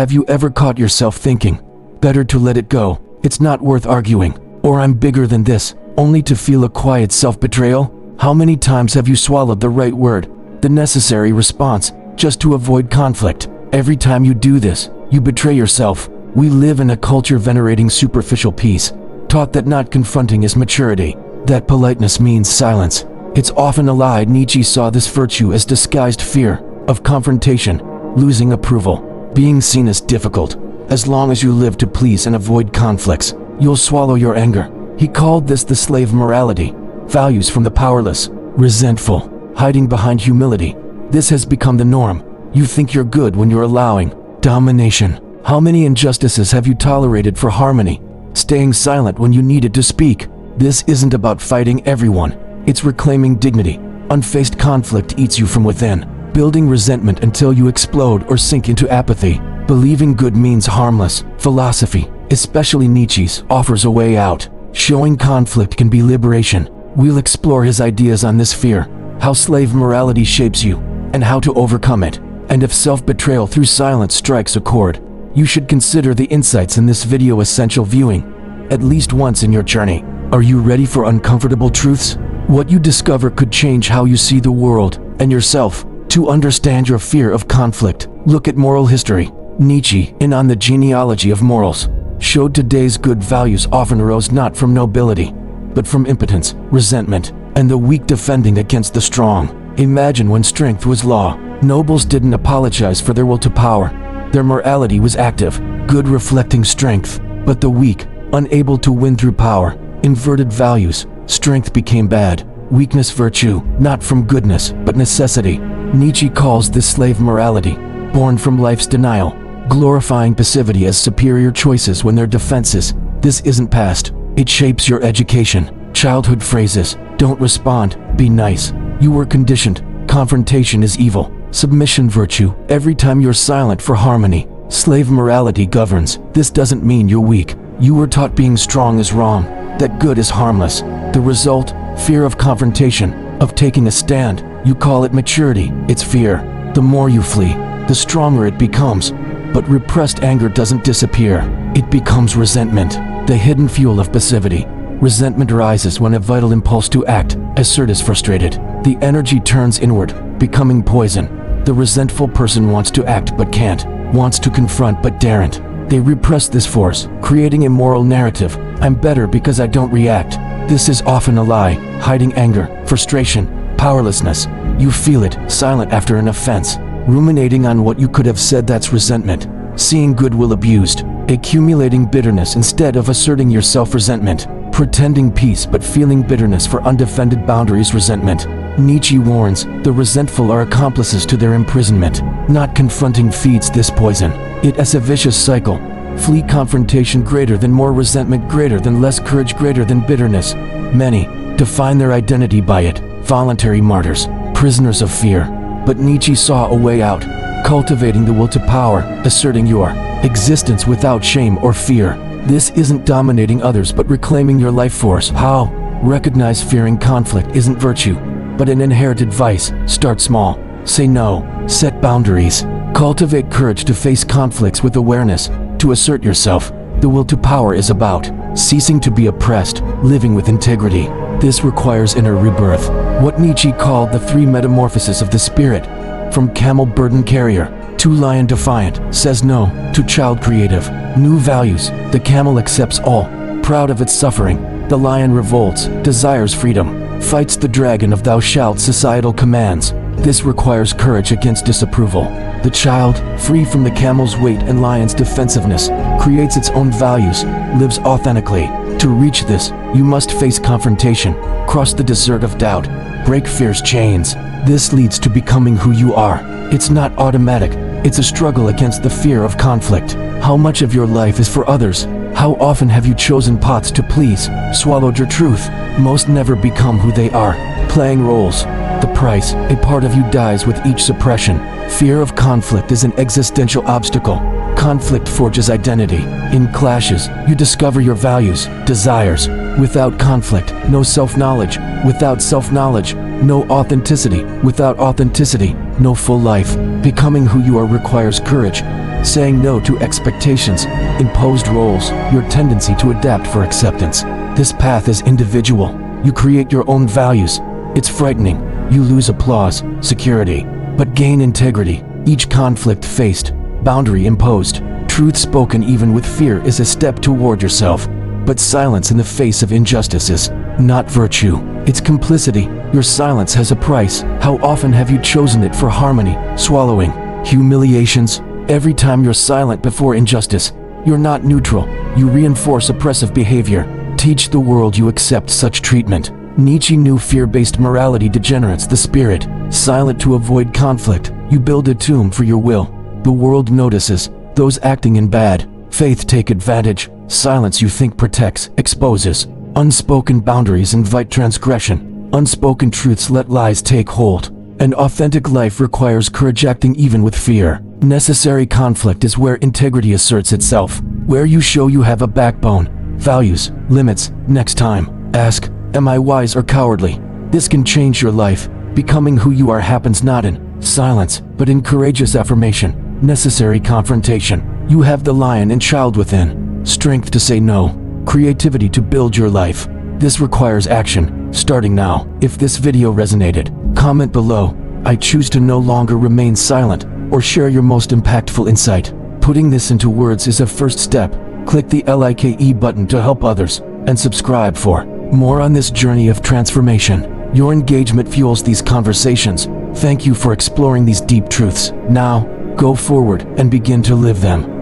Have you ever caught yourself thinking, better to let it go, it's not worth arguing, or I'm bigger than this, only to feel a quiet self-betrayal? How many times have you swallowed the right word, the necessary response, just to avoid conflict? Every time you do this, you betray yourself. We live in a culture venerating superficial peace, taught that not confronting is maturity, that politeness means silence. It's often a lie. Nietzsche saw this virtue as disguised fear of confrontation, losing approval, being seen as difficult. As long as you live to please and avoid conflicts, you'll swallow your anger. He called this the slave morality, values from the powerless, resentful, hiding behind humility. This has become the norm. You think you're good when you're allowing domination. How many injustices have you tolerated for harmony, staying silent when you needed to speak? This isn't about fighting everyone. It's reclaiming dignity. Unfaced conflict eats you from within, building resentment until you explode or sink into apathy. Believing good means harmless. Philosophy, especially Nietzsche's, offers a way out, showing conflict can be liberation. We'll explore his ideas on this fear, how slave morality shapes you, and how to overcome it. And if self-betrayal through silence strikes a chord, you should consider the insights in this video essential viewing, at least once in your journey. Are you ready for uncomfortable truths? What you discover could change how you see the world and yourself. To understand your fear of conflict, look at moral history. Nietzsche, in On the Genealogy of Morals, showed today's good values often arose not from nobility, but from impotence, resentment, and the weak defending against the strong. Imagine when strength was law. Nobles didn't apologize for their will to power. Their morality was active, good reflecting strength, but the weak, unable to win through power, inverted values. Strength became bad, weakness virtue, not from goodness, but necessity. Nietzsche calls this slave morality, born from life's denial, glorifying passivity as superior choices when they're defenses. This isn't past, it shapes your education. Childhood phrases, don't respond, be nice. You were conditioned, confrontation is evil. Submission virtue, every time you're silent for harmony. Slave morality governs. This doesn't mean you're weak. You were taught being strong is wrong, that good is harmless. The result, fear of confrontation, of taking a stand. You call it maturity, it's fear. The more you flee, the stronger it becomes. But repressed anger doesn't disappear. It becomes resentment, the hidden fuel of passivity. Resentment rises when a vital impulse to act, assert is frustrated. The energy turns inward, becoming poison. The resentful person wants to act but can't, wants to confront but daren't. They repress this force, creating a moral narrative. I'm better because I don't react. This is often a lie, hiding anger, frustration, powerlessness. You feel it, silent after an offense, ruminating on what you could have said. That's resentment. Seeing goodwill abused, accumulating bitterness instead of asserting your self-resentment, pretending peace but feeling bitterness for undefended boundaries. Resentment. Nietzsche warns, the resentful are accomplices to their imprisonment. Not confronting feeds this poison. It is a vicious cycle. Flee confrontation greater than more resentment, greater than less courage, greater than bitterness. Many define their identity by it, voluntary martyrs, prisoners of fear. But Nietzsche saw a way out, cultivating the will to power, asserting your existence without shame or fear. This isn't dominating others but reclaiming your life force. How? Recognize fearing conflict isn't virtue, but an inherited vice. Start small. Say no. Set boundaries. Cultivate courage to face conflicts with awareness, to assert yourself. The will to power is about ceasing to be oppressed, living with integrity. This requires inner rebirth, what Nietzsche called the three metamorphoses of the spirit. From camel burden carrier to lion defiant, says no, to child creative. New values. The camel accepts all, proud of its suffering. The lion revolts, desires freedom, fights the dragon of thou shalt societal commands. This requires courage against disapproval. The child, free from the camel's weight and lion's defensiveness, creates its own values, lives authentically. To reach this, you must face confrontation, cross the desert of doubt, break fear's chains. This leads to becoming who you are. It's not automatic. It's a struggle against the fear of conflict. How much of your life is for others? How often have you chosen paths to please, swallowed your truth? Most never become who they are, playing roles. The price, a part of you dies with each suppression. Fear of conflict is an existential obstacle. Conflict forges identity. In clashes, you discover your values, desires. Without conflict, no self-knowledge. Without self-knowledge, no authenticity. Without authenticity, no full life. Becoming who you are requires courage, saying no to expectations, imposed roles, your tendency to adapt for acceptance. This path is individual. You create your own values. It's frightening. You lose applause, security, but gain integrity. Each conflict faced, boundary imposed, truth spoken even with fear is a step toward yourself. But silence in the face of injustice is not virtue. It's complicity. Your silence has a price. How often have you chosen it for harmony, swallowing humiliations? Every time you're silent before injustice, you're not neutral. You reinforce oppressive behavior. Teach the world you accept such treatment. Nietzsche knew fear-based morality degenerates the spirit. Silent to avoid conflict, you build a tomb for your will. The world notices. Those acting in bad faith take advantage. Silence you think protects, exposes. Unspoken boundaries invite transgression. Unspoken truths let lies take hold. An authentic life requires courage, acting even with fear. Necessary conflict is where integrity asserts itself, where you show you have a backbone, values, limits. Next time, ask, am I wise or cowardly? This can change your life. Becoming who you are happens not in silence, but in courageous affirmation. Necessary confrontation. You have the lion and child within. Strength to say no. Creativity to build your life. This requires action, starting now. If this video resonated, comment below. I choose to no longer remain silent, or share your most impactful insight. Putting this into words is a first step. Click the like button to help others, and subscribe for more on this journey of transformation. Your engagement fuels these conversations. Thank you for exploring these deep truths. Now, go forward and begin to live them.